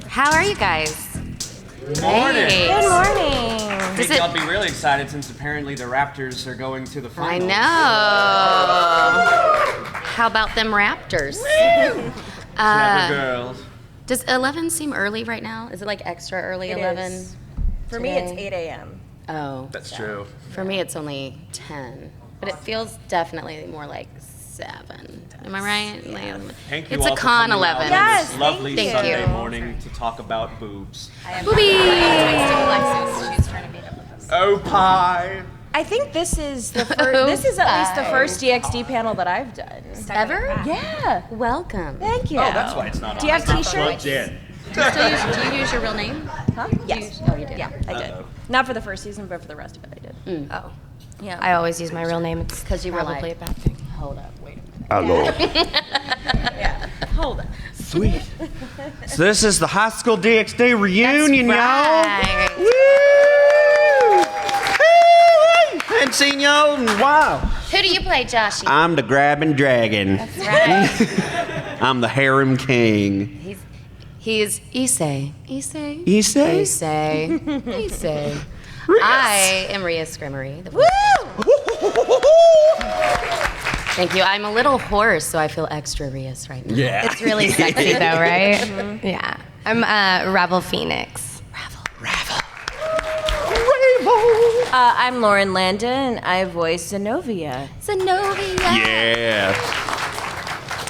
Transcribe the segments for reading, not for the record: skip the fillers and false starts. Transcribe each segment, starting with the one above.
How are you guys? Morning. Hey. Good morning. I think y'all be really excited since apparently the Raptors are going to the finals. I know. How about them Raptors? Clever girls. Does 11 seem early right now? Is it like extra early, It 11? is. For me, it's 8 a.m. Oh. That's true. For me, it's only 10. But it feels definitely more like 7. Am I right? Thank you It's all a for con coming 11. out Yes, on this lovely thank Sunday you. morning to talk about boobs. Oh, pie. I think this is the first. This is at least the first DxD panel that I've done. Ever? Yeah. Welcome. Thank you. Oh, that's why it's not on. Do you have It's not T-shirts? plugged in. Do you use your real name? Huh? Yes. Oh, you did? Yeah, I did. Not for the first season, but for the rest of it, I did. Oh. Yeah. I always use my real name. It's 'Cause you probably relied. a bad thing. Hold up. Wait a minute. Hello. Yeah. Hold on. Sweet. So this is the high school DxD reunion, Right. y'all. Woo! Hadn't seen y'all in a while. Who do you play, Joshy? I'm the grabbing dragon. That's right. I'm the harem king. He's Issei. Issei? Issei? Issei. Issei. I am Ria Scrimmery. The Thank you. I'm a little hoarse, so I feel extra Rias right now. Yeah. It's really sexy though, right? Yeah. I'm Ravel Phoenix. I'm Lauren Landa, and I voice Zenobia. Zenobia. Yeah.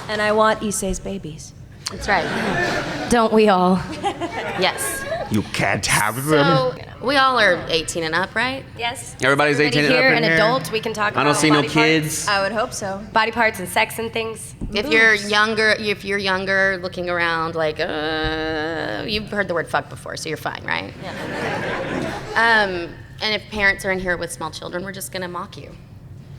And I want Issei's babies. That's right. Don't we all? Yes. You can't have them. So we all are 18 and up, right? Yes. Everybody's 18 and up here, in an here? adult. We can talk about I don't see no body kids. I would hope so. body parts and sex and things. If you're younger, looking around like, you've heard the word fuck before, so you're fine, right? Yeah. And if parents are in here with small children, we're just gonna mock you.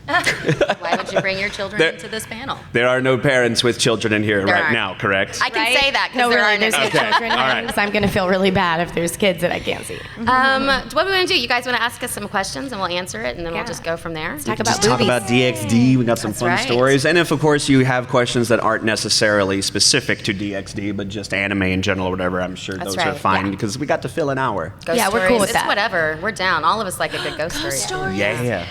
Why would you bring your children into this panel? There are no parents with children in here There right aren't. now, correct? I can Right? say that because No, there really, are there's no Okay, children. all right. Because I'm gonna feel really bad if there's kids that I can't see. What do we want to do? You guys want to ask us some questions and we'll answer it, and then we'll Yeah. just go from there. Talk about Just talk boobies. about DxD. We got some That's fun right. stories. And if, of course, you have questions that aren't necessarily specific to DxD, but just anime in general or whatever, I'm sure That's those are right, fine yeah. because we got to fill an hour. Ghost Yeah, we're stories. cool with It's that. whatever. We're down. All of us like a good ghost story. Yeah.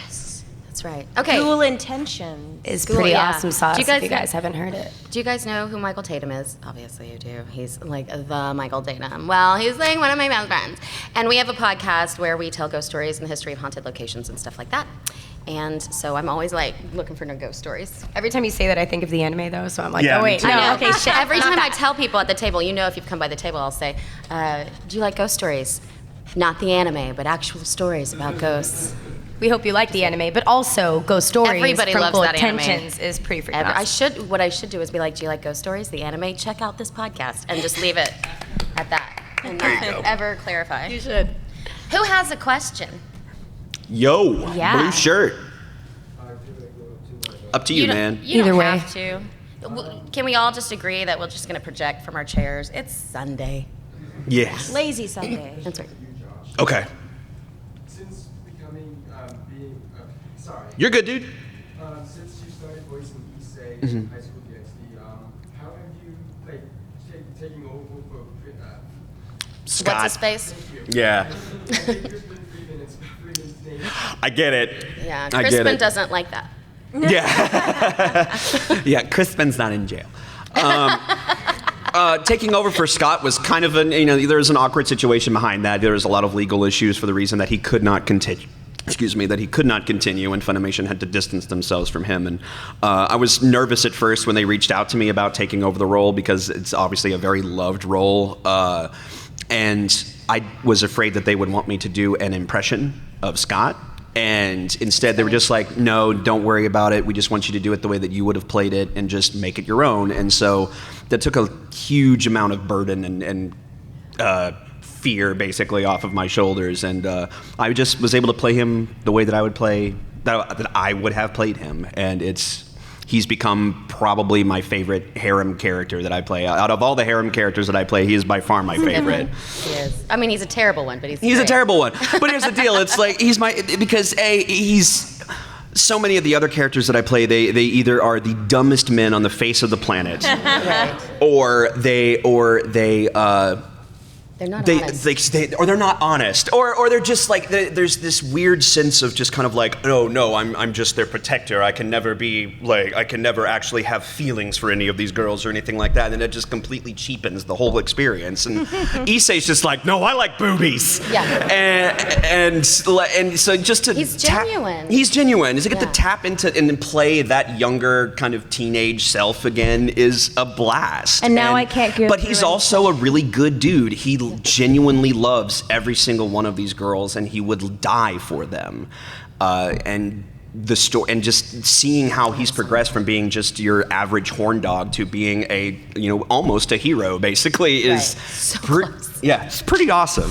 That's right. Okay. Cool intentions. It's Cool, pretty yeah. awesome sauce Do you guys if you guys haven't heard it. Do you guys know who Michael Tatum is? Obviously you do. He's like the Michael Tatum. Well, he's like one of my best friends. And we have a podcast where we tell ghost stories and the history of haunted locations and stuff like that. And so I'm always like looking for no ghost stories. Every time you say that, I think of the anime though, so I'm like, Yeah, oh me wait, too. no, I know. okay, shit. Every not time I that. tell people at the table, you know if you've come by the table, I'll say, do you like ghost stories? Not the anime, but actual stories about ghosts. We hope you like the anime, but also ghost stories Everybody from loves Cool that anime. Intentions is pretty freaking awesome. What I should do is be like, do you like ghost stories? The anime? Check out this podcast and just leave it at that and There you not go. ever clarify. You should. Who has a question? Yo, Yeah. blue shirt. Up to you, don't- man. You Either don't way. have to. Can we all just agree that we're just going to project from our chairs? It's Sunday. Yes. Lazy Sunday. That's right. Okay. Since becoming, You're good, dude. since you started voicing Issei Mm-hmm. in High School DxD, how have you, like, taking over for, Scott. What's his face? Yeah. Crispin Freeman and Freeman's name? I get it. Yeah, I get Crispin it. doesn't like that. Yeah. Yeah, Crispin's not in jail. Taking over for Scott was kind of there was an awkward situation behind that. There was a lot of legal issues for the reason that he could not continue. That he could not continue, and Funimation had to distance themselves from him. And I was nervous at first when they reached out to me about taking over the role because it's obviously a very loved role. And I was afraid that they would want me to do an impression of Scott. And instead, they were just like, no, don't worry about it. We just want you to do it the way that you would have played it and just make it your own. And so that took a huge amount of burden and fear, basically, off of my shoulders. And I just was able to play him the way that I would play, that I would have played him. And he's become probably my favorite harem character that I play. Out of all the harem characters that I play, he is by far my favorite. He is. I mean, he's a terrible one, but he's He's a great. terrible one. But here's the deal. It's like, he's so many of the other characters that I play, they either are the dumbest men on the face of the planet, or they they're not honest. Or they're not honest, or they're just like there's this weird sense of just kind of like, oh no, I'm just their protector. I can never actually have feelings for any of these girls or anything like that, and it just completely cheapens the whole experience. And Issei's just like, no, I like boobies. Yeah. And so just to he's genuine. He's genuine. To get to tap into and play that younger kind of teenage self again is a blast. And now I can't go But through he's it. also a really good dude. He genuinely loves every single one of these girls, and he would die for them. And the story, and just seeing how he's progressed from being just your average horn dog to being almost a hero, basically, is So close. Yeah, it's pretty awesome.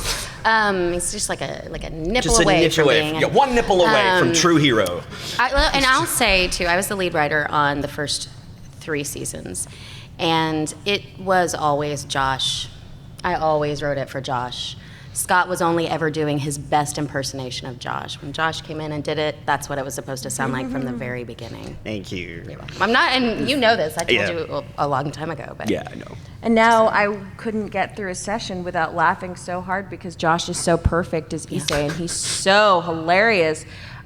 He's just like a nipple Just away from being. one nipple away from true hero. And I'll say too, I was the lead writer on the first 3 seasons, and it was always Josh. I always wrote it for Josh. Scott was only ever doing his best impersonation of Josh. When Josh came in and did it, that's what it was supposed to sound like from the very beginning. Thank you. I'm not, and you know this. I told you a long time ago. But Yeah, I know. And now I couldn't get through a session without laughing so hard because Josh is so perfect as Issei, and he's so hilarious.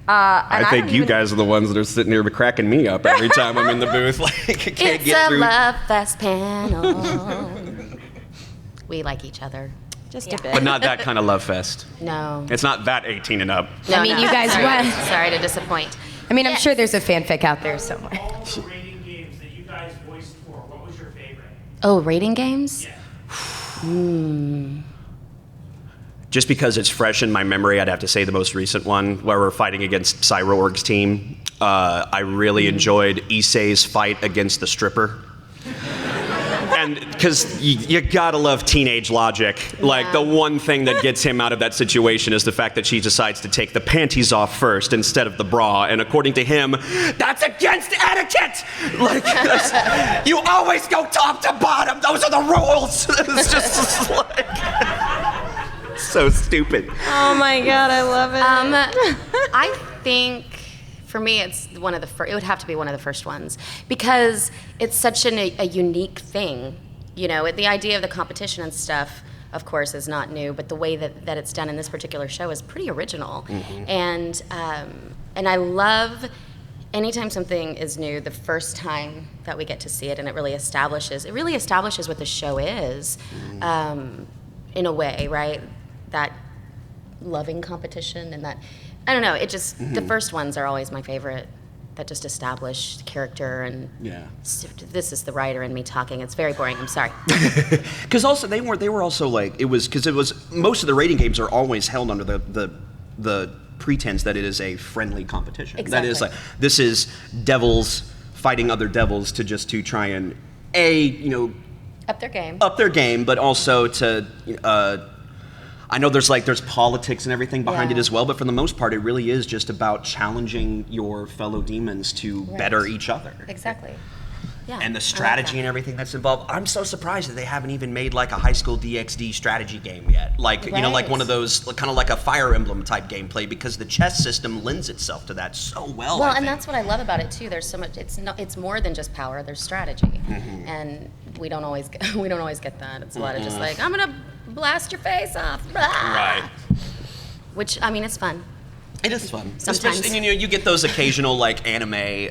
I think you guys are the ones that are sitting here cracking me up every time I'm in the booth. Like, I can't It's get a through. love fest panel. We like each other. Just a bit. But not that kind of love fest. No. It's not that 18 and up. No, I mean, you guys sorry, won. Sorry to disappoint. I mean, I'm sure there's a fanfic out there somewhere. All the rating games that you guys voiced for, what was your favorite? Oh, rating games? Yeah. Just because it's fresh in my memory, I'd have to say the most recent one, where we're fighting against Cyborg's team. I really enjoyed Issei's fight against the stripper. And because you gotta love teenage logic. Like, the one thing that gets him out of that situation is the fact that she decides to take the panties off first instead of the bra. And according to him, that's against etiquette! Like, you always go top to bottom. Those are the rules. It's just like... so stupid. Oh my God, I love it. I think for me, it's one of the first. It would have to be one of the first ones because it's such a unique thing. You know, the idea of the competition and stuff, of course, is not new, but the way that it's done in this particular show is pretty original. And I love anytime something is new, the first time that we get to see it, and it really establishes what the show is, in a way, right? That loving competition and that, I don't know, it just, the first ones are always my favorite, that just establish character and this is the writer and me talking. It's very boring, I'm sorry. Because also, they were also like, it was most of the rating games are always held under the pretense that it is a friendly competition. Exactly. That is like, this is devils fighting other devils to try and, Up their game. but also to, I know there's politics and everything behind it as well, but for the most part, it really is just about challenging your fellow demons to better each other. Exactly. Yeah. And the strategy and everything that's involved. I'm so surprised that they haven't even made like a high school DxD strategy game yet. Like, like one of those, kind of like a Fire Emblem type gameplay, because the chess system lends itself to that so well. Well, and that's what I love about it too. There's so much. It's more than just power. There's strategy, and we don't always get that. It's a lot of just like, I'm gonna blast your face off. Blah. Right. Which, I mean, it's fun. It is fun. Sometimes. Especially, you get those occasional like anime.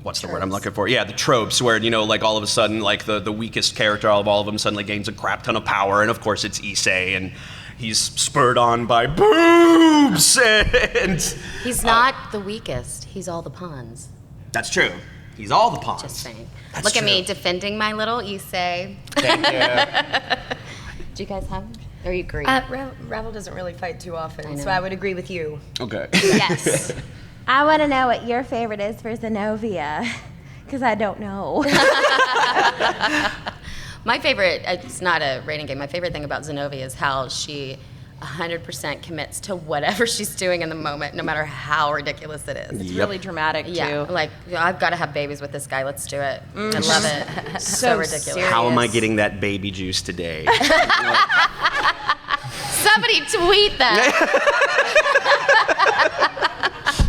What's the word I'm looking for? Yeah, the tropes where, like all of a sudden, like the weakest character of all of them suddenly gains a crap ton of power, and of course it's Issei, and he's spurred on by boobs, and... He's not the weakest. He's all the pawns. That's true. He's all the pawns. Just saying. That's Look true. at me defending my little Issei. Thank you. Do you guys have? Or you agree? Ravel doesn't really fight too often, so I would agree with you. Okay. Yes. I want to know what your favorite is for Zenobia, because I don't know. My favorite, it's not a rating game, my favorite thing about Zenobia is how she 100% commits to whatever she's doing in the moment, no matter how ridiculous it is. It's really dramatic, too. Yeah, like, I've got to have babies with this guy, let's do it. I love it. So ridiculous. serious. How am I getting that baby juice today? Somebody tweet that.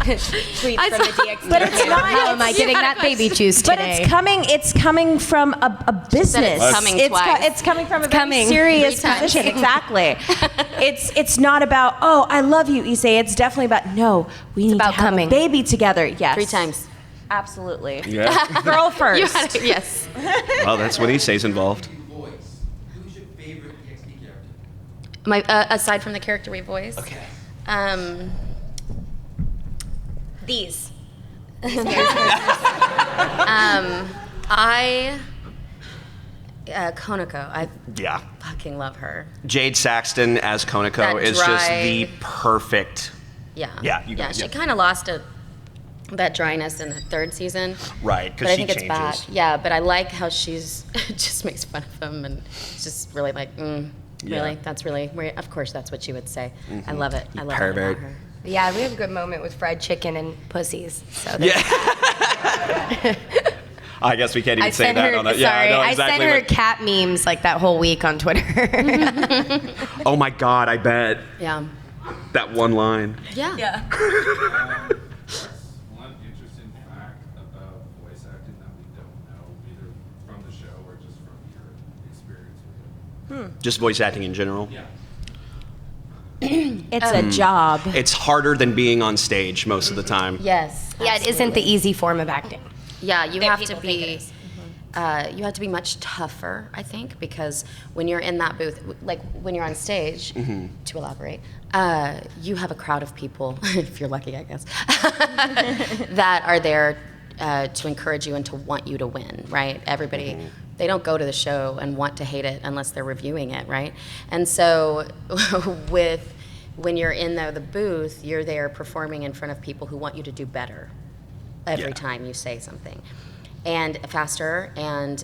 Tweets from the DxD. But it's not. How am I getting that baby juice But today? it's coming from a business. it's coming twice. It's coming from a very coming. serious 3 times. position. Exactly. It's not about, oh, I love you, Issei. It's definitely about, no, we need about to have coming. a baby together. Yes. 3 times. Absolutely. Yeah. Girl You first. had to, yes. Well, that's when Issei's involved. Voice. Who's your favorite DxD character? My aside from the character we voice. Okay. These. Konako. I Yeah. fucking love her. Jade Saxton as Konako That is just dry- the perfect. Yeah. Yeah, you got it, She yeah. kind of lost that dryness in the 3rd season. Right, 'cause But I she think it's back. changes. Yeah, but I like how she's just makes fun of him and it's just really like, Yeah. really? That's really, of course that's what she would say. I love it. I love it pervert. about her. Yeah, we have a good moment with fried chicken and pussies. So Yeah. I guess we can't even say that on that. Yeah, sorry, I know I exactly sent her what- cat memes like that whole week on Twitter. Oh my God, I bet. Yeah. That one line. Yeah. One interesting fact about voice acting that we don't know, either from the show or just from your experience with it. Just voice acting in general. Yeah. It's a job. It's harder than being on stage most of the time. Yes. Yeah, it isn't the easy form of acting. Yeah, you that have to people think it be. is. You have to be much tougher, I think, because when you're in that booth, like when you're on stage, to elaborate, you have a crowd of people, if you're lucky, I guess, that are there to encourage you and to want you to win, right? Everybody, they don't go to the show and want to hate it unless they're reviewing it, right? And so when you're in the booth, you're there performing in front of people who want you to do better every Yeah. time you say something. And faster, and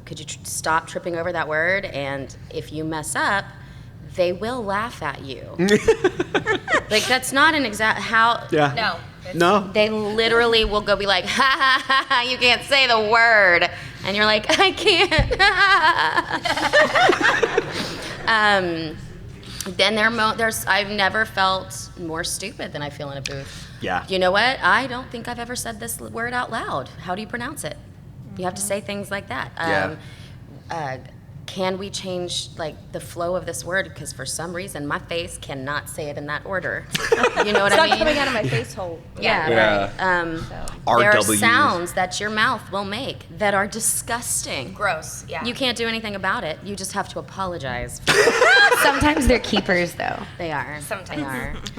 could you stop tripping over that word? And if you mess up, they will laugh at you. Like, that's not an exact, how, Yeah. No. they literally will go be like, ha ha ha, ha, you can't say the word. And you're like, I can't. Then I've never felt more stupid than I feel in a booth. Yeah. You know what? I don't think I've ever said this word out loud. How do you pronounce it? You have to say things like that. Can we change like the flow of this word? Because for some reason my face cannot say it in that order. You know what It's I not mean? coming out of my face hole. Yeah, Yeah. right. There are sounds that your mouth will make that are disgusting. Gross, yeah. You can't do anything about it. You just have to apologize. Sometimes they're keepers, though. They are. Sometimes.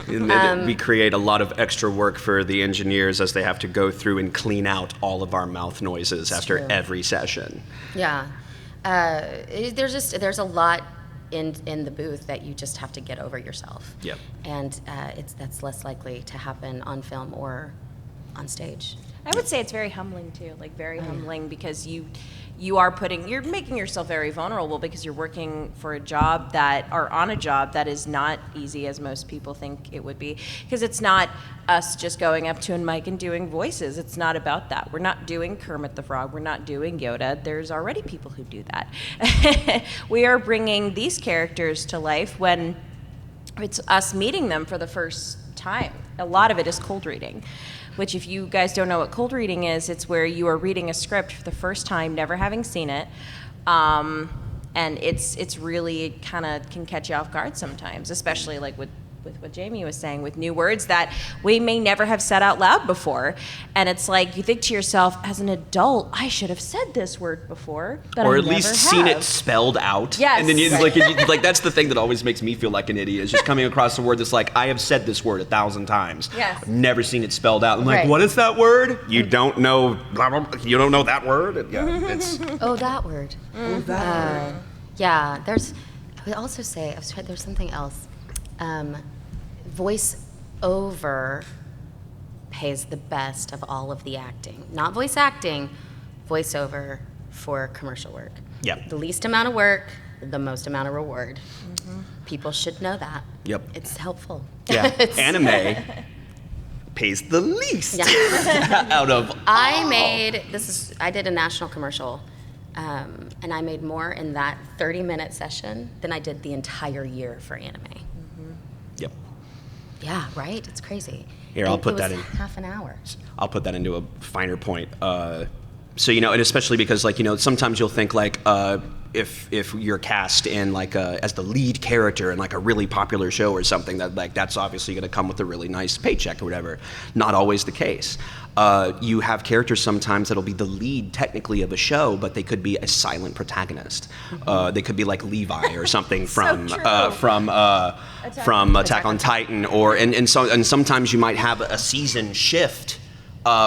They are. And we create a lot of extra work for the engineers as they have to go through and clean out all of our mouth noises after true. every session. Yeah. There's a lot in the booth that you just have to get over yourself. Yep. And that's less likely to happen on film or on stage. I would say it's very humbling too, like very humbling because you're making yourself very vulnerable because you're working for a job on a job that is not easy as most people think it would be. Because it's not us just going up to a mic and doing voices. It's not about that. We're not doing Kermit the Frog. We're not doing Yoda. There's already people who do that. We are bringing these characters to life when it's us meeting them for the first time. A lot of it is cold reading. Which, if you guys don't know what cold reading is, it's where you are reading a script for the first time, never having seen it, and it's really kind of can catch you off guard sometimes, especially like with what Jamie was saying, with new words that we may never have said out loud before, and it's like you think to yourself, as an adult, I should have said this word before, but Or I at never least seen have. it spelled out. Yes. And then you like that's the thing that always makes me feel like an idiot is just coming across a word that's like, I have said this word 1,000 times. Yes. I've never seen it spelled out. I'm like, Right. what is that word? You don't know blah, blah, blah. You don't know that word? Yeah, it's Oh, that word. Yeah, I would also say, there's something else. Voice over pays the best of all of the acting. Not voice acting, voiceover for commercial work. Yep. The least amount of work, the most amount of reward. People should know that. Yep. It's helpful. yeah. It's- Anime pays the least Yeah. out of I did a national commercial, and I made more in that 30-minute session than I did the entire year for anime. Yep. Yeah, right? It's crazy. Here, And I'll put it was that in. half an hour. I'll put that into a finer point. So, you know, and especially because, like, you know, sometimes you'll think, like, if you're cast in, like, as the lead character in, like, a really popular show or something, that, like, that's obviously going to come with a really nice paycheck or whatever. Not always the case. You have characters sometimes that'll be the lead, technically, of a show, but they could be a silent protagonist. They could be, like, Levi or something from Attack on Titan, or and sometimes you might have a season shift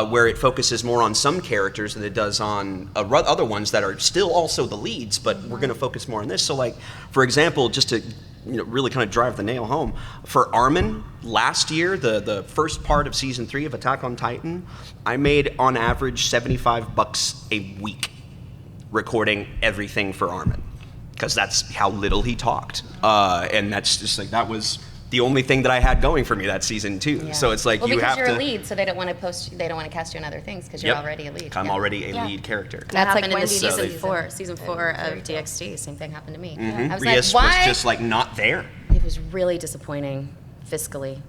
where it focuses more on some characters than it does on other ones that are still also the leads, but we're going to focus more on this. So, like, for example, just to really kind of drive the nail home, for Armin, last year, the first part of season 3 of Attack on Titan, I made on average $75 a week recording everything for Armin, because that's how little he talked, and that's just like, that was the only thing that I had going for me that season too. Yeah. So it's like, well, you have because you're to. a lead, so they don't want to cast you in other things because you're Yep. already a lead. I'm Yeah. already a lead character. That That's like happened in Wendy season four of DxD. Same thing happened to me. I was Rias like, why? was just like not there. It was really disappointing fiscally.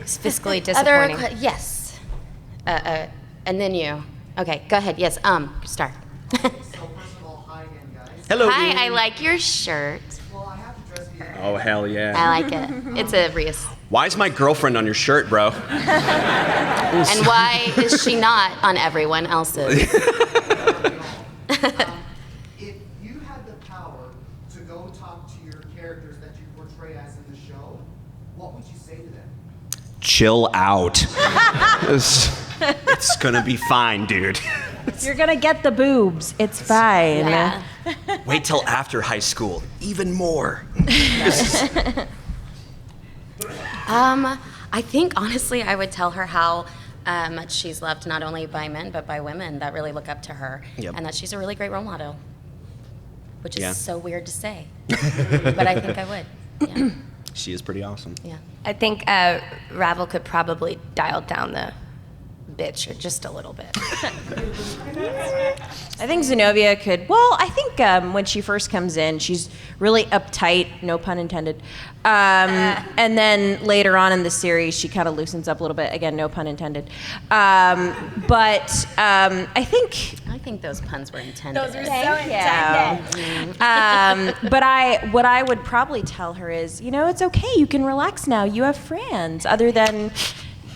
It's fiscally disappointing. Yes. And then you. Okay, go ahead. Yes. Start. So first of all, hi again, guys. Hello. Hi, dude. I like your shirt. Well, I have to dress the Oh hell yeah. I like it. It's a Rias. Why is my girlfriend on your shirt, bro? And why is she not on everyone else's? If you had the power to go talk to your characters that you portray as in the show, what would you say to them? Chill out. It's gonna be fine, dude. You're gonna get the boobs. It's fine. Yeah. Wait till after high school. Even more. I think honestly, I would tell her how much she's loved not only by men but by women that really look up to her, Yep. and that she's a really great role model. Which is Yeah. so weird to say, but I think I would. Yeah. She is pretty awesome. Yeah. I think Ravel could probably dial down the bitch just a little bit. I think Zenobia could. Well, I think when she first comes in, she's really uptight, no pun intended. And then later on in the series, she kind of loosens up a little bit. Again, no pun intended. But I think those puns were intended. Those are so intended. but what I would probably tell her is, you know, it's okay. You can relax now. You have friends, other than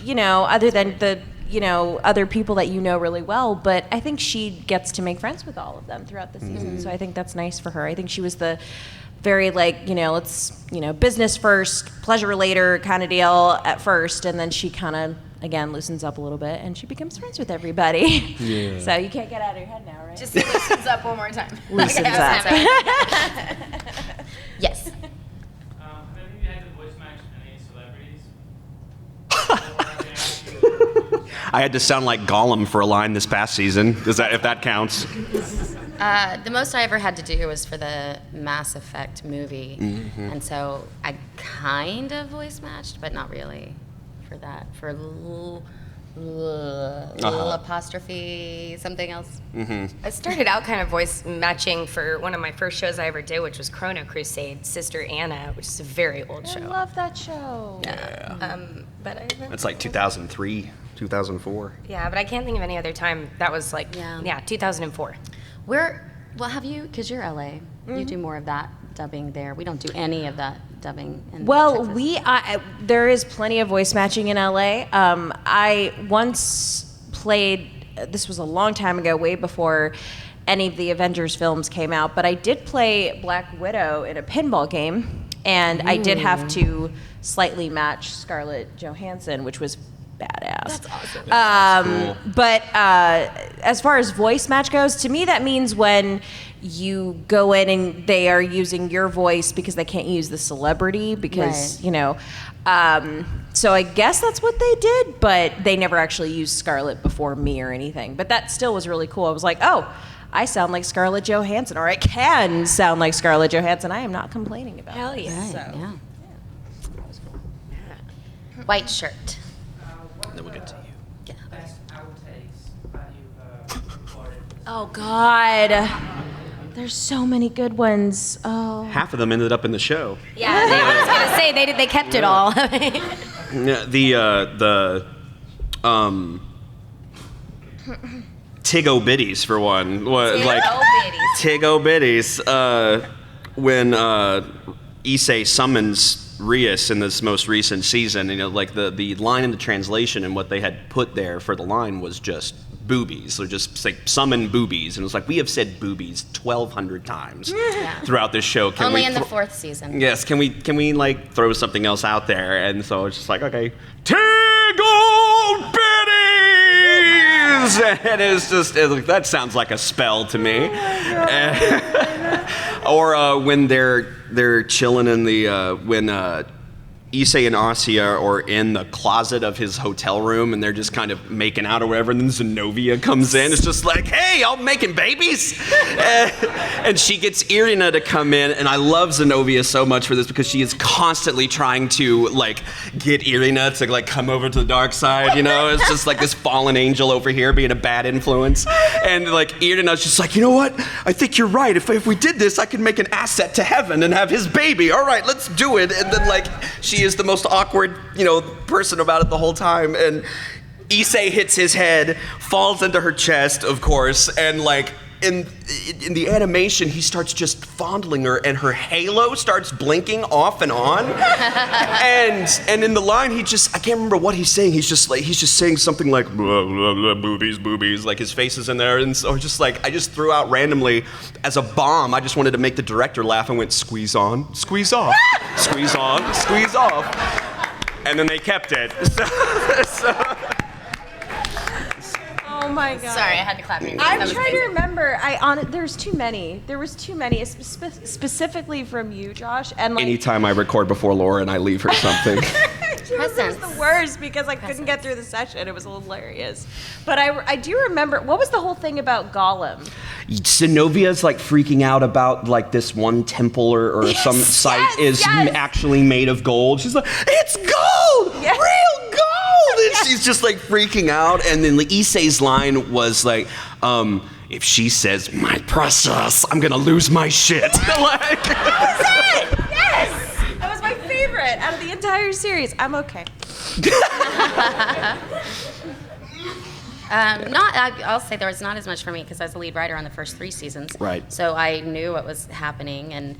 the other people that you know really well. But I think she gets to make friends with all of them throughout the season. So I think that's nice for her. I think she was the very business first, pleasure later kind of deal at first, and then she kind of again loosens up a little bit and she becomes friends with everybody. Yeah. So you can't get out of your head now, right? Just say loosens up one more time. Loosens up. Yes. Have any of you had to voice match any celebrities? I had to sound like Gollum for a line this past season. If that counts? The most I ever had to do was for the Mass Effect movie, and so I kind of voice matched, but not really for that. For apostrophe something else. I started out kind of voice matching for one of my first shows I ever did, which was Chrono Crusade, Sister Anna, which is a very old show. I love that show. But I It's like 2003, 2004. yeah, but I can't think of any other time. That was like, Yeah. 2004. Have you, because you're LA, you do more of that dubbing there. We don't do any of that dubbing in Well, Texas. there is plenty of voice matching in LA. I once played, this was a long time ago, way before any of the Avengers films came out, but I did play Black Widow in a pinball game, and I did have to slightly match Scarlett Johansson, which was badass. That's awesome. But as far as voice match goes, to me that means when you go in and they are using your voice because they can't use the celebrity because, Right. So I guess that's what they did, but they never actually used Scarlett before me or anything. But that still was really cool. I was like, oh, I sound like Scarlett Johansson, or I can sound like Scarlett Johansson. I am not complaining about it. Hell yeah. Right, So. yeah. White shirt. Then we'll get to you. Best outtakes that you've recorded. Oh God, There's so many good ones. Oh. Half of them ended up in the show. Yeah, I was gonna say they kept it all. Yeah, Tig-O Biddies for one. Tig-O Biddies. When Issei summons Rias in this most recent season, like the line in the translation and what they had put there for the line was just boobies. So just like summon boobies, and it was like, we have said boobies 1,200 times throughout this show. Only in the 4th season. Yes, can we like throw something else out there? And so it's just like, okay, Tig-O Biddies, and it's that sounds like a spell to me. Or when they're chilling in the when Issei and Asya are in the closet of his hotel room and they're just kind of making out or whatever, and then Zenobia comes in. It's just like, hey, I'm making babies. And she gets Irina to come in, and I love Zenobia so much for this because she is constantly trying to like get Irina to like come over to the dark side, It's just like this fallen angel over here being a bad influence. And like Irina's just like, you know what? I think you're right. If we did this, I could make an asset to heaven and have his baby. All right, let's do it. And then like she is the most awkward, person about it the whole time. And Issei hits his head, falls into her chest, of course, and like in the animation, he starts just fondling her, and her halo starts blinking off and on. and in the line, I can't remember what he's saying. He's just saying something like blah, blah, blah, boobies, like his face is in there. And so I just threw out randomly as a bomb. I just wanted to make the director laugh and went, squeeze on, squeeze off, squeeze on, squeeze off. And then they kept it. Oh my God. Sorry, I had to clap. I'm trying to remember. There's too many. There was too many, specifically from you, Josh. And like, anytime I record before Lauren, I leave her something. It was the worst because I couldn't get through the session. It was hilarious. But I do remember, what was the whole thing about Gollum? Zenobia's like freaking out about like this one temple or some site is actually made of gold. She's like, it's gold! Yes. Real gold! And she's just like freaking out. And then Issei's line was like, if she says my precious, I'm gonna lose my shit. Like, that was it! Yes! That was my favorite out of the entire series. I'm okay. I'll say there was not as much for me because I was the lead writer on the first 3 seasons. Right. So I knew what was happening, and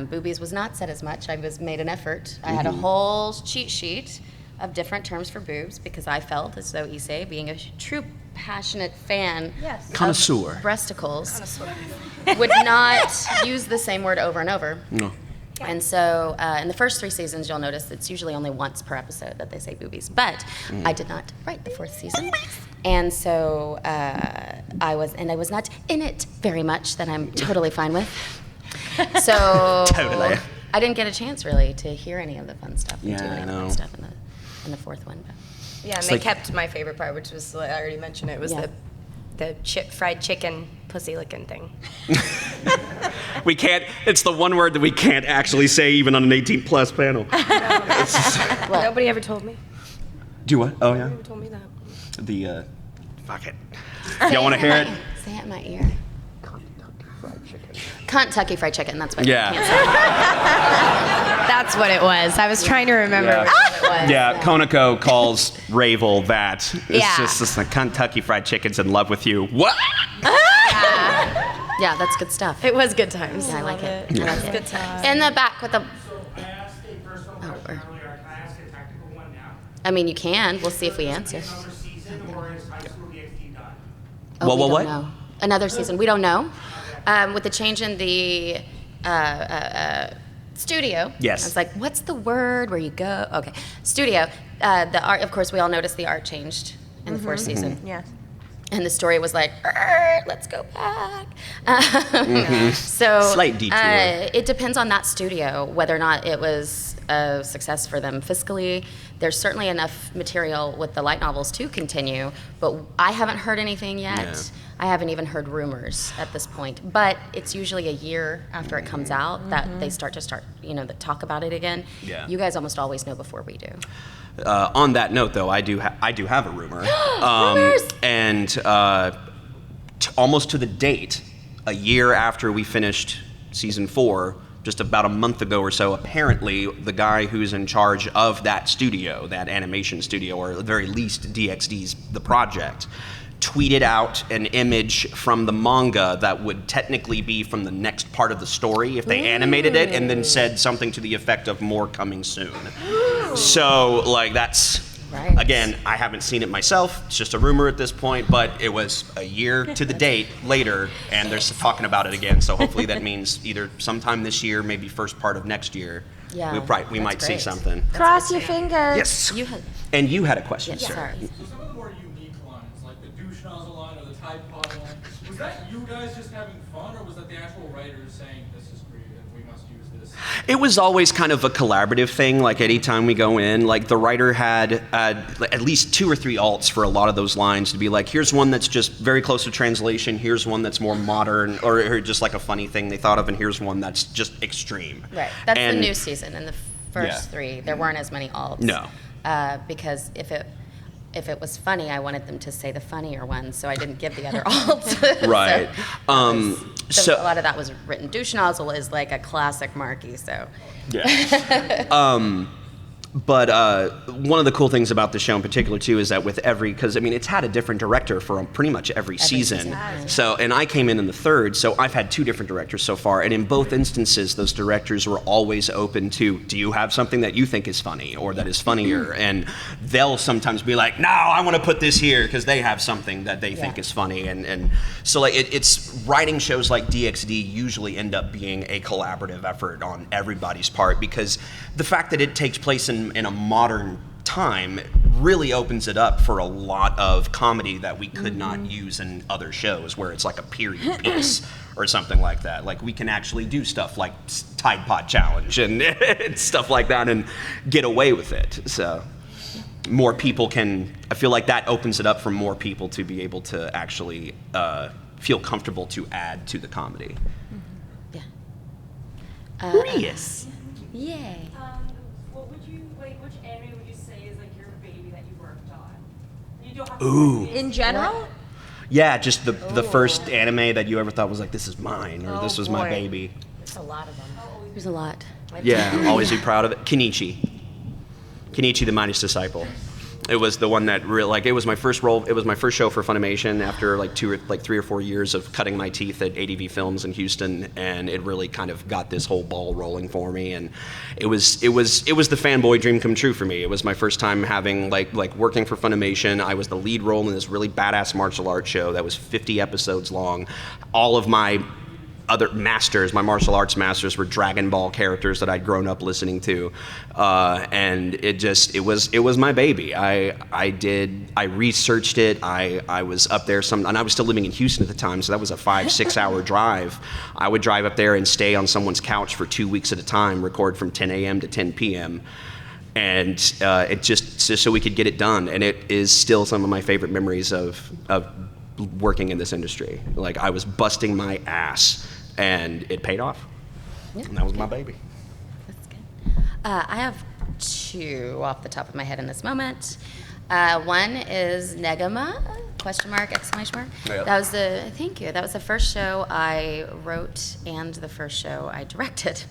boobies was not said as much. I made an effort. I had a whole cheat sheet of different terms for boobs because I felt as though Issei, being a true passionate fan of connoisseur breasticles, would not use the same word over and over. No. And so in the first 3 seasons, you'll notice it's usually only once per episode that they say boobies. But I did not write the 4th season. And so I was not in it very much, that I'm totally fine with. So Totally. I didn't get a chance really to hear any of the fun stuff and do Yeah, any I of the know. fun stuff in the 4th one. But. Yeah, and they kept my favorite part, which was, I already mentioned it, was the fried chicken pussy licking thing. We can't, it's the one word that we can't actually say even on an 18+ panel. Nobody ever told me. Do what? Oh, yeah? Nobody ever told me that. The, fuck it. Y'all want to hear it? Say it in my ear. Kentucky Fried Chicken, that's what I can't say. That's what it was. I was trying to remember what it was. Yeah, Konako calls Ravel that. It's Yeah. just like Kentucky Fried Chicken's in love with you. What? Yeah, that's good stuff. It was good times. Yeah, I like it. It I like was it. good times. In the back with the. I asked a personal question earlier. Can I ask a technical one now? I mean, you can. We'll see if we answer. Another season, or is High School DxD done? Oh, What? we don't know. Another season. We don't know. With the change in the studio. Yes. It's like, what's the word where you go? Okay. Studio. The art, of course, we all noticed the art changed in the 4th season. Yes. And the story was like, let's go back. So Slight detour. It depends on that studio, whether or not it was a success for them fiscally. There's certainly enough material with the light novels to continue, but I haven't heard anything yet. Yeah. I haven't even heard rumors at this point. But it's usually a year after it comes out that they start talk about it again. Yeah. You guys almost always know before we do. On that note, though, I do have a rumor. Rumors! And almost to the date, a year after we finished season 4, just about a month ago or so, apparently the guy who's in charge of that studio, that animation studio, or at the very least DxD's The Project, tweeted out an image from the manga that would technically be from the next part of the story if they animated it, and then said something to the effect of more coming soon. So, like, that's, Right. again, I haven't seen it myself. It's just a rumor at this point, but it was a year to the date later, and they're talking about it again. So hopefully that means either sometime this year, maybe first part of next year, Yeah, we might see great. something. Cross your fingers. Yes. You had, And you had a question, yes, sir. sorry. So some of the more unique lines, like the douche nozzle line or the Tide Pod line, was that you guys just having fun, or was that the actual writers saying, this is creative, we must use this? It was always kind of a collaborative thing. Like anytime we go in, like the writer had at least 2 or 3 alts for a lot of those lines to be like, here's one that's just very close to translation, here's one that's more modern, or just like a funny thing they thought of, and here's one that's just extreme. Right. That's And- the new season. In the first Yeah. 3, there weren't as many alts. No. Because if it was funny, I wanted them to say the funnier ones, so I didn't give the other alts. Right. So a lot of that was written. Douche nozzle is like a classic Marchi, so. Yeah. But one of the cool things about the show in particular too is that with because I mean it's had a different director for pretty much every season. So, and I came in the 3rd, so I've had 2 different directors so far, and in both instances, those directors were always open to, do you have something that you think is funny or that is funnier? And they'll sometimes be like, no, I want to put this here because they have something that they think is funny, and so like it's writing shows like DxD usually end up being a collaborative effort on everybody's part, because the fact that it takes place in a modern time really opens it up for a lot of comedy that we could not use in other shows where it's like a period piece or something like that. Like we can actually do stuff like Tide Pod Challenge and stuff like that and get away with it. So more people I feel like that opens it up for more people to be able to actually feel comfortable to add to the comedy. Yeah. Yes. Yay. What would you like? Which anime would you say is like your baby that you worked on? You don't have Ooh. In general? Yeah, just the first anime that you ever thought was like, this is mine, or this was my baby. There's a lot of them. There's a lot. Yeah, always be proud of it. Kenichi, the Mightiest Disciple. It was the one that it was my first role. It was my first show for Funimation after 3 or 4 years of cutting my teeth at ADV Films in Houston, and it really kind of got this whole ball rolling for me. And it was the fanboy dream come true for me. It was my first time having like working for Funimation. I was the lead role in this really badass martial arts show that was 50 episodes long. All of my other masters, my martial arts masters, were Dragon Ball characters that I'd grown up listening to, and it was my baby. I researched it. I was up there and I was still living in Houston at the time, so that was a 5-6 hour drive. I would drive up there and stay on someone's couch for 2 weeks at a time, record from 10 a.m. to 10 p.m. And it just so we could get it done, and it is still some of my favorite memories of working in this industry. Like I was busting my ass, and it paid off. Yeah. And that was my baby. That's good. I have 2 off the top of my head in this moment. One is Negama, ? Yeah. That was thank you. That was the first show I wrote and the first show I directed.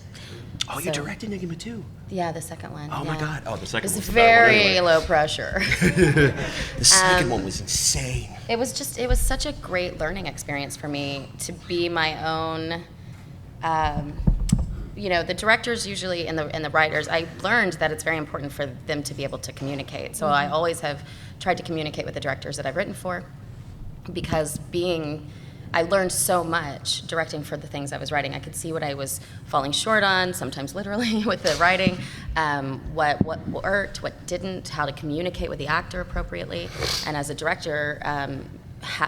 Oh, you directed Negama too? Yeah, the second one. Oh my God! Oh, the second one was was the better one very anyway. low pressure. The second one was insane. It was such a great learning experience for me to be my own. The directors usually and the writers. I learned that it's very important for them to be able to communicate. So I always have tried to communicate with the directors that I've written for, because I learned so much directing for the things I was writing. I could see what I was falling short on, sometimes literally with the writing, what worked, what didn't, how to communicate with the actor appropriately. And as a director,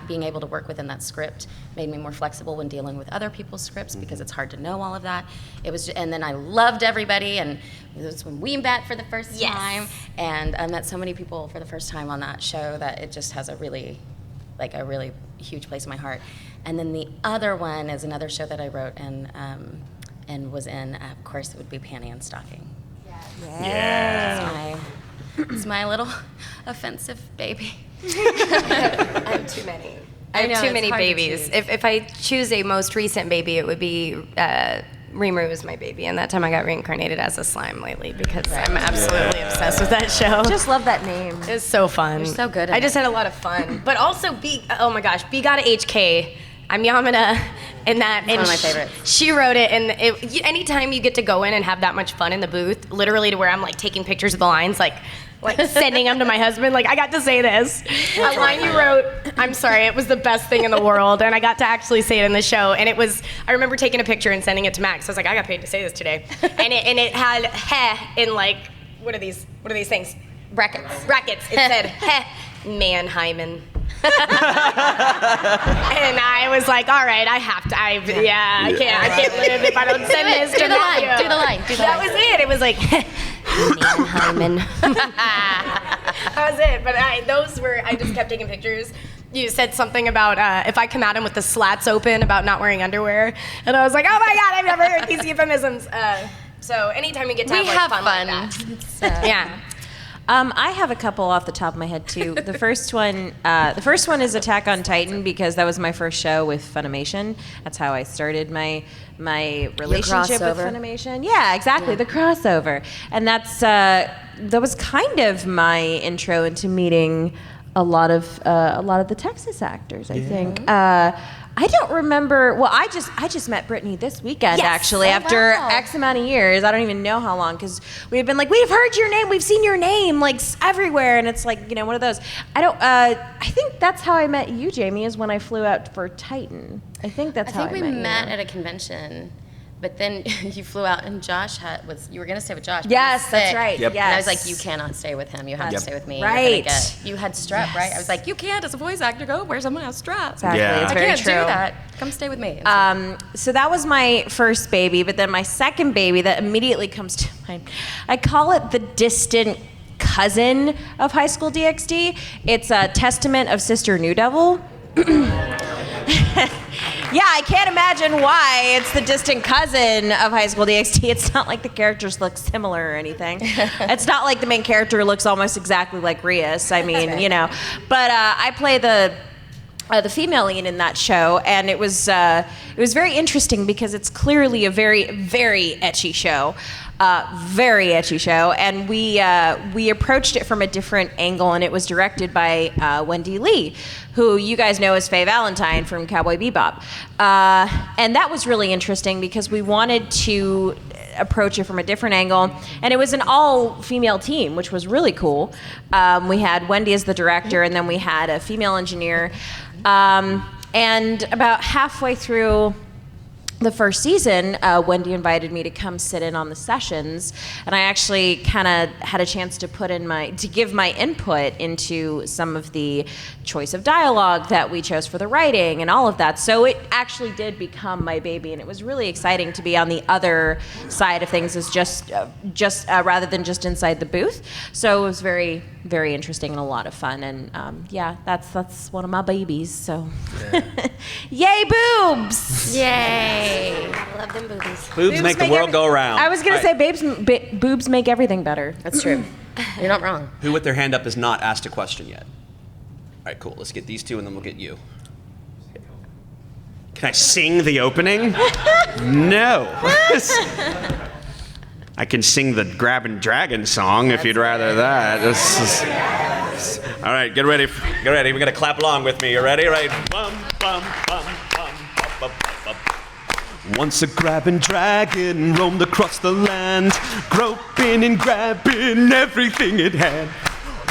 being able to work within that script made me more flexible when dealing with other people's scripts, because it's hard to know all of that. And then I loved everybody, and it was when we met for the first time, and I met so many people for the first time on that show that it just has a really huge place in my heart. And then the other one is another show that I wrote and was in. Of course, it would be Panty and Stocking. Yeah. It's my little offensive baby. I have too many. I have know, too it's many hard to babies. choose. If I choose a most recent baby, it would be Rimuru is my baby, and that time I got reincarnated as a slime lately because I'm absolutely obsessed with that show. Just love that name. It's so fun. You're so good at I just had a lot of fun. But also, oh my gosh, B got a HK. I'm Yamada in that. It's one of my favorites. She wrote it, and anytime you get to go in and have that much fun in the booth, literally to where I'm like taking pictures of the lines, like sending them to my husband, like I got to say this. A line you wrote, I'm sorry, it was the best thing in the world, and I got to actually say it in the show, and it was, I remember taking a picture and sending it to Max. I was like, I got paid to say this today. And it had heh in like, what are these things? Brackets. It said heh, man hymen. And I was like, all right, I have to. I can't live if I don't send this to Do the line. That was it. It was like, Hyman. That was it. But I just kept taking pictures. You said something about if I come at him with the slats open about not wearing underwear, and I was like, oh my god, I've never heard these euphemisms. So anytime we get to have fun like that. Yeah. I have a couple off the top of my head too. The first one is Attack on Titan because that was my first show with Funimation. That's how I started my relationship with Funimation. Yeah, exactly, the crossover, and that was kind of my intro into meeting a lot of the Texas actors. I think. I don't remember. Well, I just met Brittney this weekend, actually, after X amount of years. I don't even know how long, because we've been like, we've heard your name, we've seen your name, like everywhere, and it's like, one of those. I think that's how I met you, Jamie, is when I flew out for Titan. I think that's how I met you. I think we met at a convention. But then you flew out, and Josh you were going to stay with Josh. Yes, that's right. Yep. Yes. And I was like, you cannot stay with him. You have to stay with me. Right. You had strep, right? I was like, you can't, as a voice actor, go where someone has strep. Exactly. Yeah. It's very I can't true. do that. Come stay with me. So that was my first baby, but then my second baby that immediately comes to mind, I call it the distant cousin of High School DxD. It's a testament of Sister New Devil. Yeah, I can't imagine why it's the distant cousin of High School DxD. It's not like the characters look similar or anything. It's not like the main character looks almost exactly like Rias. I mean, But I play the female lead in that show, and it was very interesting because it's clearly a very, very ecchi show. Very ecchi show, and we approached it from a different angle, and it was directed by Wendy Lee, who you guys know as Faye Valentine from Cowboy Bebop, and that was really interesting because we wanted to approach it from a different angle, and it was an all-female team, which was really cool. We had Wendy as the director, and then we had a female engineer, and about halfway through the first season, Wendy invited me to come sit in on the sessions, and I actually kind of had a chance to give my input into some of the choice of dialogue that we chose for the writing and all of that. So it actually did become my baby, and it was really exciting to be on the other side of things, as just rather than just inside the booth. So it was very, very interesting and a lot of fun. And that's one of my babies. So, yay boobs! Yay! I love them boobies. Boobs make the world go round. I was going to say boobs make everything better. That's true. You're not wrong. Who with their hand up has not asked a question yet? All right, cool. Let's get these two, and then we'll get you. Can I sing the opening? No. I can sing the Grab and Dragon song if you'd rather that. All right, get ready. Get ready. We're going to clap along with me. You ready? All right. Bum, bum, bum, bum, bum, bum, bum. Once a grabbing dragon roamed across the land, groping and grabbing everything it had.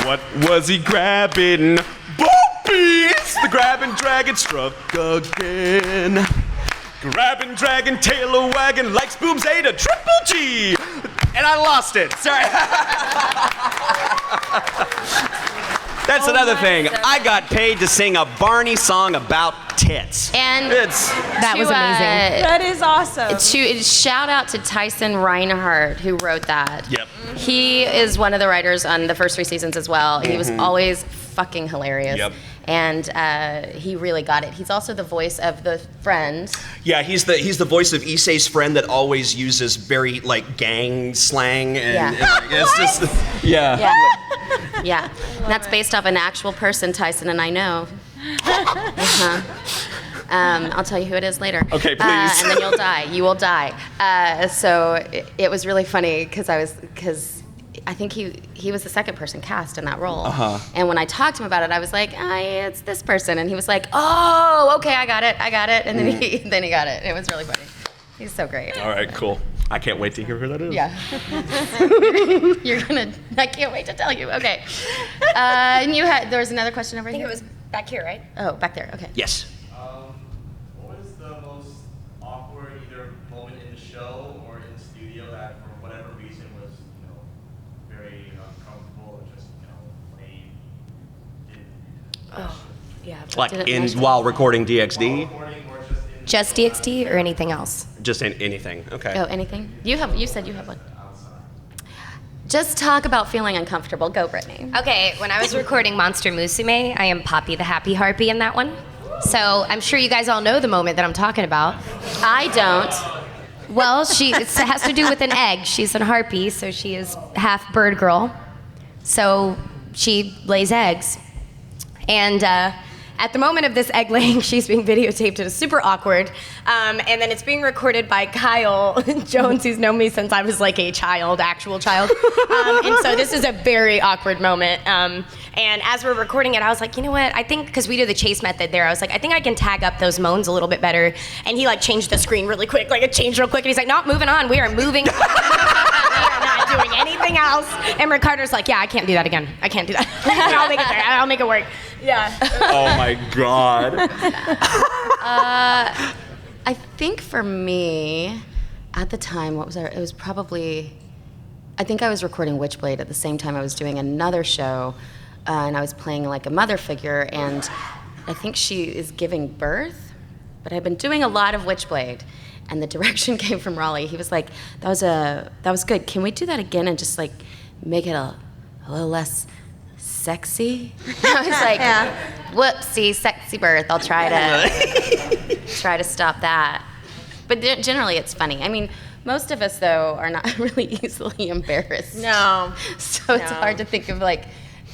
What was he grabbing? Boobies! The grabbing dragon struck again. Grabbing dragon, tail a wagon, likes boobs, ate a triple G! And I lost it. Sorry. That's another thing. I got paid to sing a Barney song about tits. And that was amazing. That is awesome. Shout out to Tyson Reinhardt, who wrote that. Yep. He is one of the writers on the first 3 seasons as well. He was always fucking hilarious. Yep. And he really got it. He's also the voice of the friend. Yeah, he's the voice of Issei's friend that always uses very gang slang and it's just Yeah. And that's based off an actual person Tyson and I know. I'll tell you who it is later. Okay, please. And then you'll die. You will die. So it was really funny because I think he was the second person cast in that role. And when I talked to him about it, I was like, it's this person. And he was like, oh, okay, I got it. And then he got it. It was really funny. He's so great. All right, cool. I can't wait to hear who that is. Yeah. I can't wait to tell you. Okay. And there was another question over here? I think it was back here, right? Oh, back there. Okay. Yes. What was the most awkward either moment in the show or in the studio that for whatever reason was, very uncomfortable or just, Like while recording DxD? Just DxD or anything else? Just anything. Okay. Oh, anything? You said you have one. Just talk about feeling uncomfortable. Go, Brittney. Okay, when I was recording Monster Musume, I am Poppy the Happy Harpy in that one. So I'm sure you guys all know the moment that I'm talking about. I don't. Well, it has to do with an egg. She's a harpy, so she is half bird girl. So she lays eggs. And at the moment of this egg laying, she's being videotaped. It is super awkward. And then it's being recorded by Kyle Jones, who's known me since I was like a actual child. And so this is a very awkward moment. And as we're recording it, I was like, you know what? I think, because we do the chase method there, I was like, I think I can tag up those moans a little bit better. And he changed the screen really quick, it changed real quick. And he's like, no, moving on. We are moving. We are not doing anything else. And Ricardo's like, yeah, I can't do that again. I can't do that. I'll make it there. I'll make it work. Yeah. Oh my God. I think for me, at the time, it was probably, I think I was recording Witchblade at the same time I was doing another show, and I was playing a mother figure, and I think she is giving birth, but I've been doing a lot of Witchblade, and the direction came from Raleigh. He was like, that was good. Can we do that again and just make it a little less sexy? I was like, whoopsie, sexy birth. I'll try to stop that. But generally, it's funny. I mean, most of us though are not really easily embarrassed. No. So it's hard to think of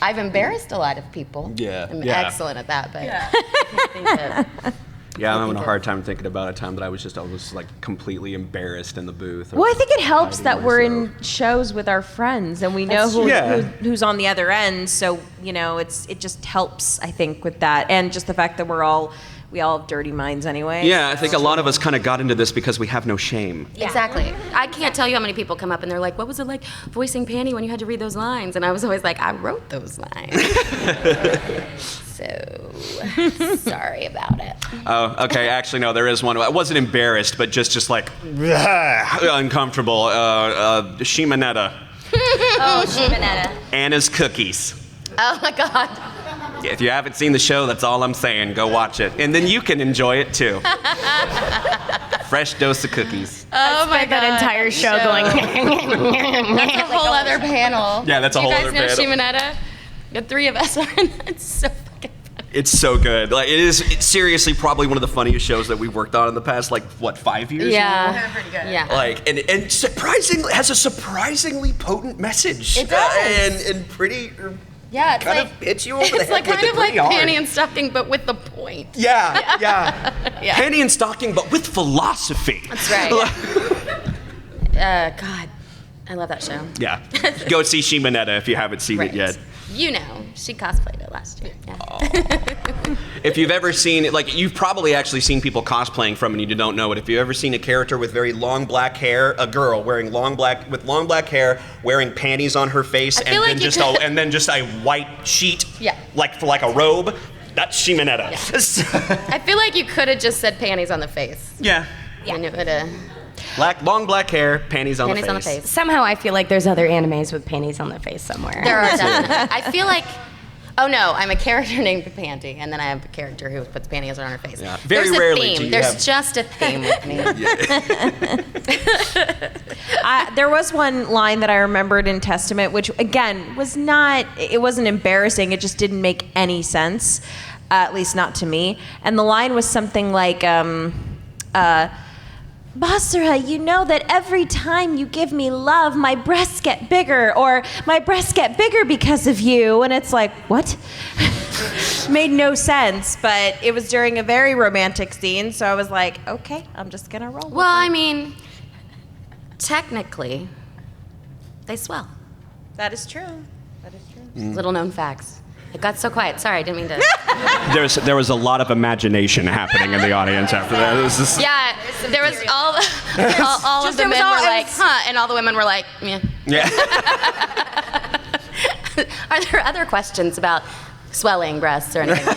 I've embarrassed a lot of people. Yeah. I'm excellent at that, but I can't think of. Yeah, I'm having a hard time thinking about a time that I was completely embarrassed in the booth. Well, I think it helps that we're in shows with our friends and we know who's on the other end. So it just helps, I think, with that, and just the fact that we all have dirty minds anyway. Yeah, I think a lot of us kind of got into this because we have no shame. Yeah. Exactly. I can't tell you how many people come up and they're like, what was it like voicing Panty when you had to read those lines? And I was always like, I wrote those lines. So, sorry about it. Oh, okay. Actually, no, there is one. I wasn't embarrassed, but just uncomfortable. Shimonetta. Oh, Shimonetta. Anna's Cookies. Oh my God. If you haven't seen the show, that's all I'm saying. Go watch it. And then you can enjoy it too. Fresh dose of cookies. Oh my God. That entire show going. That's a whole other panel. Yeah, that's a whole other panel. Do you guys know Shimonetta? The three of us are in it. It's so fucking funny. It's so good. It's seriously probably one of the funniest shows that we've worked on in the past 5 years. Yeah. Now? Pretty good. Yeah. And surprisingly has a surprisingly potent message. It does. And pretty. Yeah, it's kind of hits you over the head. It's kind of like hard. Panty and Stocking, but with the point. Yeah. Yeah. Panty and Stocking, but with philosophy. That's right. God, I love that show. Yeah. Go see Shimonetta if you haven't seen it yet. She cosplayed it last year. Yeah. If you've ever seen it, you've probably actually seen people cosplaying from it and you don't know it. If you've ever seen a character with very long black hair, a girl wearing long black hair, wearing panties on her face, and then just a white sheet, for a robe, that's Shimonetta. Yeah. I feel like you could have just said panties on the face. Yeah. And it would have. Long black hair, panties on the face. Somehow I feel like there's other animes with panties on the face somewhere. There are definitely. I feel like, oh no, I'm a character named Panty, and then I have a character who puts panties on her face. Yeah. Very rarely do you There's just a theme with me. There was one line that I remembered in Testament, which again wasn't embarrassing. It just didn't make any sense, at least not to me. And the line was something like, Basara, you know that every time you give me love, my breasts get bigger, or my breasts get bigger because of you. And it's like, what? made no sense, but it was during a very romantic scene, so I was like, okay, I'm just gonna roll with Well, it. I mean, technically, they swell. That is true. That is true. Little known facts. It got so quiet. Sorry, I didn't mean to. There was a lot of imagination happening in the audience after that. It was just, Yeah, there was all of the men were like, huh, and all the women were like, yeah. yeah. Are there other questions about swelling breasts or anything?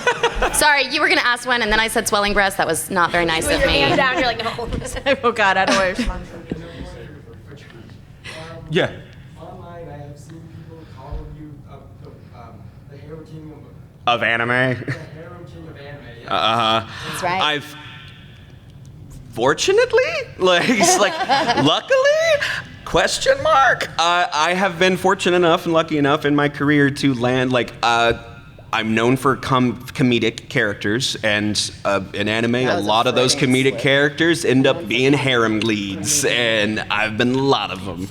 Sorry, you were going to ask one, and then I said swelling breasts. That was not very nice of me. Down, you're like, no. Oh God, I don't want to respond. Yeah. Online, I have seen people call you the Harem King Of anime. the Harem King of anime. Yeah. That's right. I've fortunately, luckily, question mark. I have been fortunate enough and lucky enough in my career to land I'm known for comedic characters, and in anime, a lot of those comedic characters end up being harem leads, and I've been a lot of them.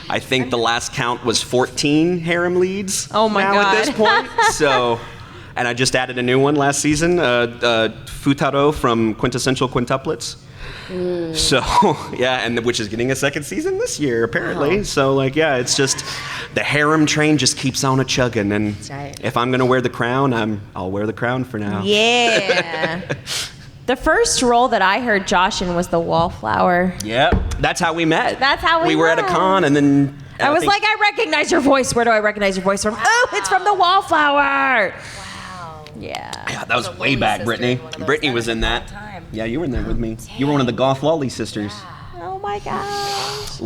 I think the last count was 14 harem leads. Oh my now God. at this point. So, and I just added a new one last season, Futaro from Quintessential Quintuplets. So, yeah, and which is getting a second season this year, apparently. Wow. So, it's just, the harem train just keeps on a-chugging, and right. if I'm gonna wear the crown, I'll wear the crown for now. Yeah. The first role that I heard Josh in was the Wallflower. Yep, that's how we met. That's how we were at a met. con, and then I was like, I recognize your voice. Where do I recognize your voice from? Oh, it's from the Wallflower. Wow. Yeah. Yeah, that was way back, Brittney. Brittney was in that. Yeah, you were in there with me. You were one of the Goth Lolly sisters. Oh my gosh.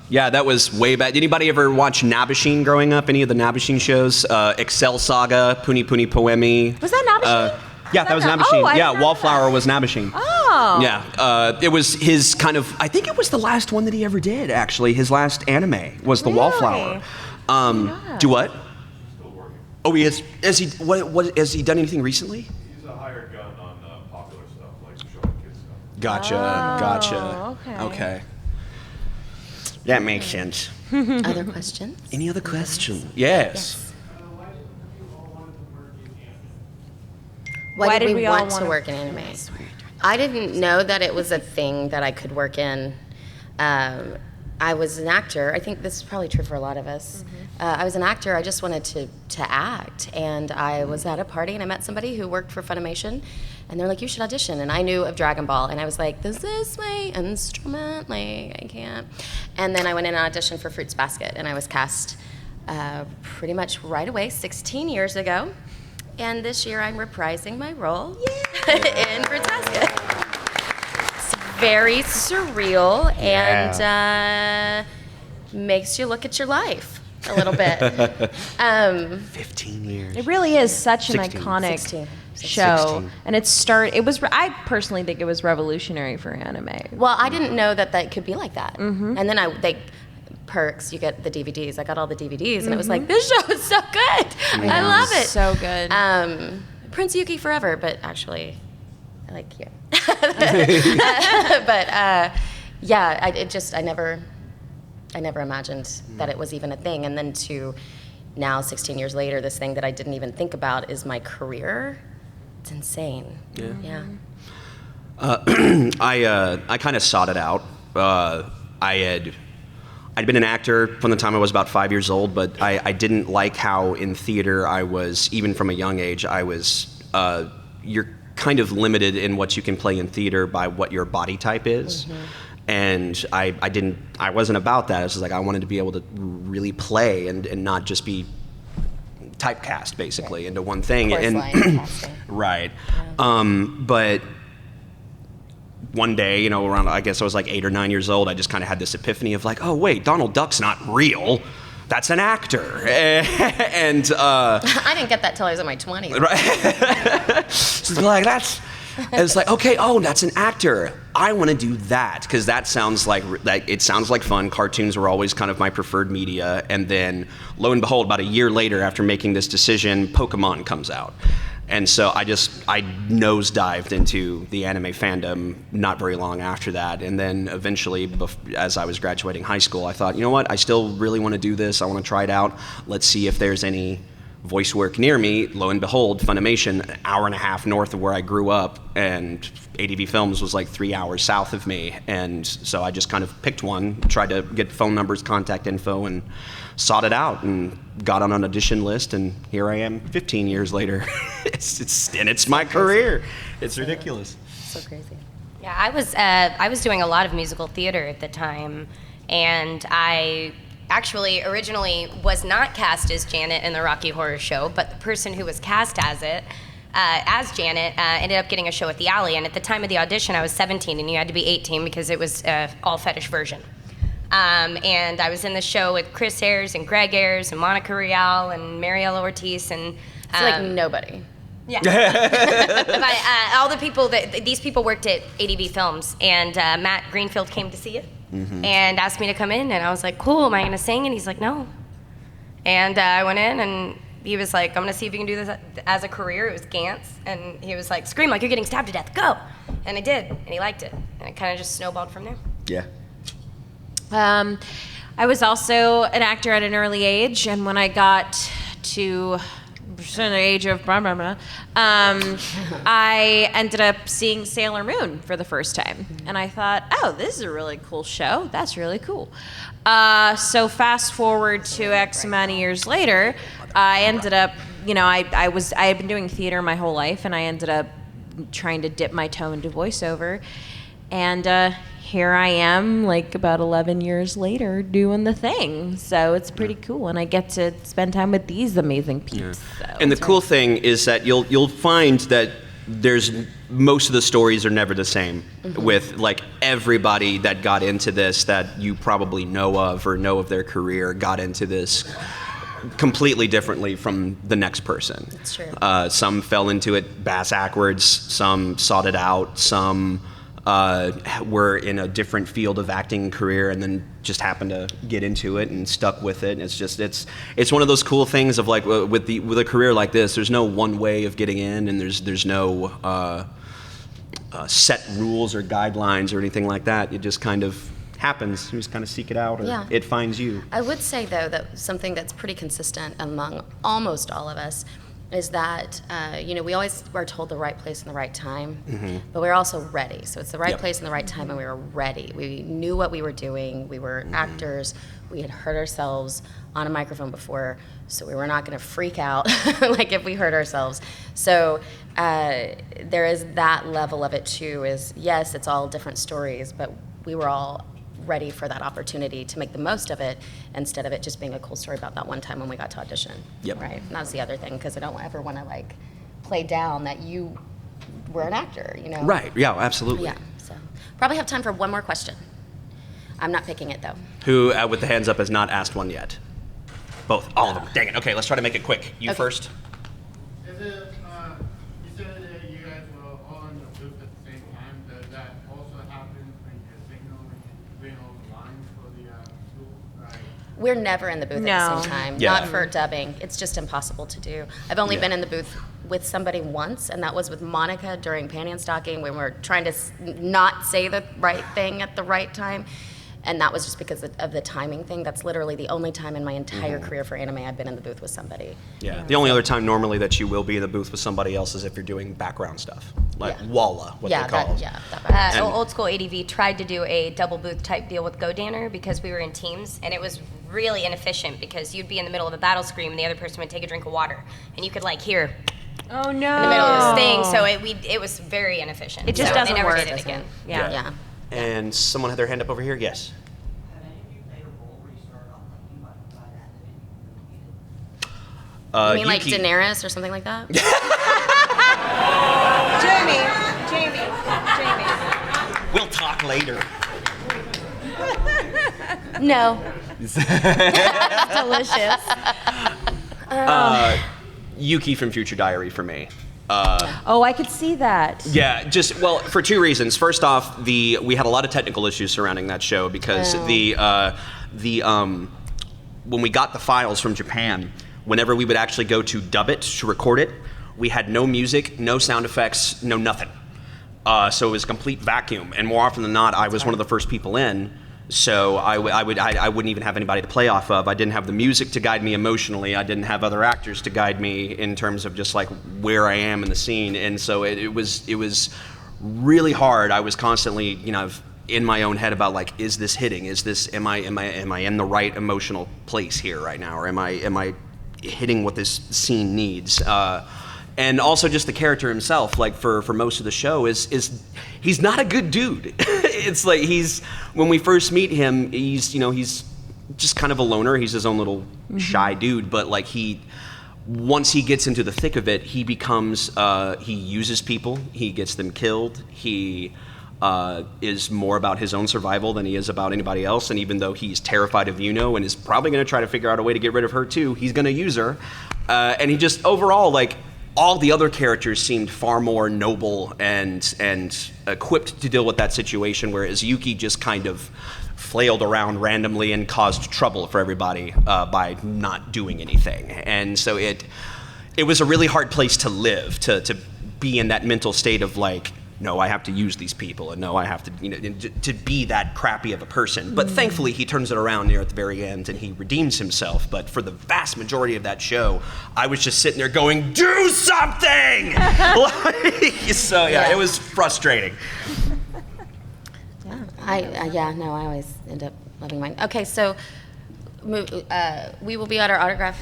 Yeah, that was way back. Did anybody ever watch Nabashin growing up? Any of the Nabashin shows? Excel Saga, Puni Puni Poemi. Was that Nabashin? Yeah, that was Nabashin. Yeah, Wallflower was Nabashin. Oh. Yeah, it was his kind of, I think it was the last one that he ever did, actually. His last anime was the Wallflower. Do what? Oh, he is. Has he done anything recently? He's a hired gun on popular stuff, like showing kids stuff. Gotcha. Okay. That makes sense. Other questions? Any other questions? Yes. Why did we want to work in anime? I didn't know that it was a thing that I could work in. I was an actor. I think this is probably true for a lot of us. I was an actor. I just wanted to act. And I was at a party and I met somebody who worked for Funimation. And they're like, you should audition. And I knew of Dragon Ball. And I was like, this is my instrument. Like, I can't. And then I went in and auditioned for Fruits Basket. And I was cast pretty much right away, 16 years ago. And this year I'm reprising my role in Fruits Basket. It's very surreal and makes you look at your life a little bit. 15 years. It really is such an 16. iconic 16. show. 16. I personally think it was revolutionary for anime. Well, I didn't know that could be like that. And then perks, you get the DVDs. I got all the DVDs, and it was like, this show is so good. I love it. So good. Prince Yuki forever, but actually, I like you. I never imagined that it was even a thing. And then to now, 16 years later, this thing that I didn't even think about is my career. It's insane. Yeah. I kind of sought it out. I'd been an actor from the time I was about 5 years old, but I didn't like how in theater I was, even from a young age, you're kind of limited in what you can play in theater by what your body type is. And I wasn't about that. I was just like, I wanted to be able to really play and not just be typecast basically into one thing. Right. But one day, around, I guess I was like 8 or 9 years old, I just kind of had this epiphany of like, oh wait, Donald Duck's not real. That's an actor. And I didn't get that till I was in my 20s. Right. So like it's like, okay, that's an actor. I want to do that because that sounds like it sounds like fun. Cartoons were always kind of my preferred media. And then lo and behold, about a year later after making this decision, Pokemon comes out. And so I nosedived into the anime fandom not very long after that. And then eventually, as I was graduating high school, I thought, you know what? I still really want to do this. I want to try it out. Let's see if there's any voice work near me. Lo and behold, Funimation, an hour and a half north of where I grew up, and ADV Films was like 3 hours south of me. And so I just kind of picked one, tried to get phone numbers, contact info, and sought it out, and got on an audition list, and here I am 15 years later. it's my career. It's ridiculous. So crazy. Yeah, I was doing a lot of musical theater at the time, and I actually originally was not cast as Janet in the Rocky Horror Show, but the person who was cast as it, as Janet, ended up getting a show at the Alley. And at the time of the audition, I was 17, and you had to be 18 because it was all fetish version. And I was in the show with Chris Ayers and Greg Ayers and Monica Rial and Mariela Ortiz and it's like nobody. Yeah. But all the people these people worked at ADV Films, and Matt Greenfield came to see it. Mm-hmm. And asked me to come in, and I was like, cool, am I gonna sing? And he's like, no. And I went in, and he was like, I'm gonna see if you can do this as a career. It was Gantz, and he was like, scream like you're getting stabbed to death, go. And I did, and he liked it. And it kind of just snowballed from there. Yeah. I was also an actor at an early age, and when I got to the age of I ended up seeing Sailor Moon for the first time, and I thought, oh, this is a really cool show. That's really cool. So fast forward to X amount of years later, I ended up, I had been doing theater my whole life, and I ended up trying to dip my toe into voiceover, and here I am, like about 11 years later, doing the thing. So it's pretty cool, and I get to spend time with these amazing peeps. Yeah. So And the cool thing is that you'll find that there's most of the stories are never the same. Mm-hmm. With like everybody that got into this that you probably know of or know of their career got into this completely differently from the next person. That's true. Some fell into it bass-ackwards, some sought it out, some were in a different field of acting career and then just happened to get into it and stuck with it. And it's one of those cool things of like with a career like this, there's no one way of getting in, and there's no set rules or guidelines or anything like that. It just kind of happens. You just kind of seek it out, or it finds you. I would say though that something that's pretty consistent among almost all of us is that, we always are told the right place and the right time, mm-hmm. but we're also ready. So it's the right place and the right time, and we were ready. We knew what we were doing. We were actors. We had heard ourselves on a microphone before, so we were not going to freak out like if we heard ourselves. So there is that level of it too, is yes, it's all different stories, but we were all ready for that opportunity to make the most of it instead of it just being a cool story about that one time when we got to audition. Yep. Right. And that was the other thing, because I don't ever want to like play down that you were an actor, Right. Yeah, absolutely. Yeah. So probably have time for one more question. I'm not picking it though. Who, with the hands up, has not asked one yet? Both. All of them. Dang it. Okay, let's try to make it quick. You first. Is it, you said that you guys were all in the booth at the same time. Does that also happen when you're signaling and doing all the lines for the school? Right? We're never in the booth at the same time. Yeah. Not for dubbing. It's just impossible to do. I've only been in the booth with somebody once, and that was with Monica during Panty and Stocking when we were trying to not say the right thing at the right time. And that was just because of the timing thing. That's literally the only time in my entire career for anime I've been in the booth with somebody. Yeah. The only other time normally that you will be in the booth with somebody else is if you're doing background stuff, like Walla, what they call it. Old school ADV tried to do a double booth type deal with GoDanner because we were in teams, and it was really inefficient because you'd be in the middle of a battle scream and the other person would take a drink of water, and you could like hear. Oh no! In the middle of this thing, so it was very inefficient. It just so doesn't they never work. did it again. Yeah. And someone had their hand up over here. Yes. You mean like Daenerys or something like that? Jamie. We'll talk later. No. Delicious. Yuki from Future Diary for me. I could see that. Yeah, for two reasons. First off, we had a lot of technical issues surrounding that show because when we got the files from Japan, whenever we would actually go to dub it, to record it, we had no music, no sound effects, no nothing. So it was a complete vacuum. And more often than not, I was one of the first people in So I wouldn't even have anybody to play off of. I didn't have the music to guide me emotionally. I didn't have other actors to guide me in terms of just like where I am in the scene. And so it was really hard. I was constantly, in my own head about like, is this hitting? Am I in the right emotional place here right now, or am I hitting what this scene needs? And also just the character himself, like for most of the show, is he's not a good dude. It's like when we first meet him, he's just kind of a loner. He's his own little shy dude, but like once he gets into the thick of it, he becomes he uses people, he gets them killed, he is more about his own survival than he is about anybody else. And even though he's terrified of Yuno and is probably going to try to figure out a way to get rid of her too, he's going to use her. And he just overall, like, all the other characters seemed far more noble and equipped to deal with that situation, whereas Yuki just kind of flailed around randomly and caused trouble for everybody by not doing anything. And so it was a really hard place to live, to be in that mental state of like, no, I have to use these people, and no, I have to, to be that crappy of a person. But thankfully, he turns it around near at the very end, and he redeems himself. But for the vast majority of that show, I was just sitting there going, do something! So yeah, it was frustrating. I always end up loving mine. Okay, so we will be at our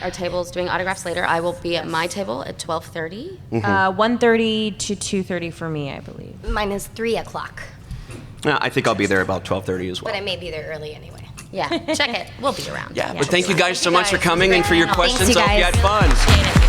tables doing autographs later. I will be at my table at 12:30. 1:30 to 2:30 for me, I believe. Mine is 3 o'clock. I think I'll be there about 12:30 as well. But I may be there early anyway. Yeah, check it. We'll be around. Yeah, but thank you guys so much for coming and for your questions. Thanks, you I hope you guys. had fun.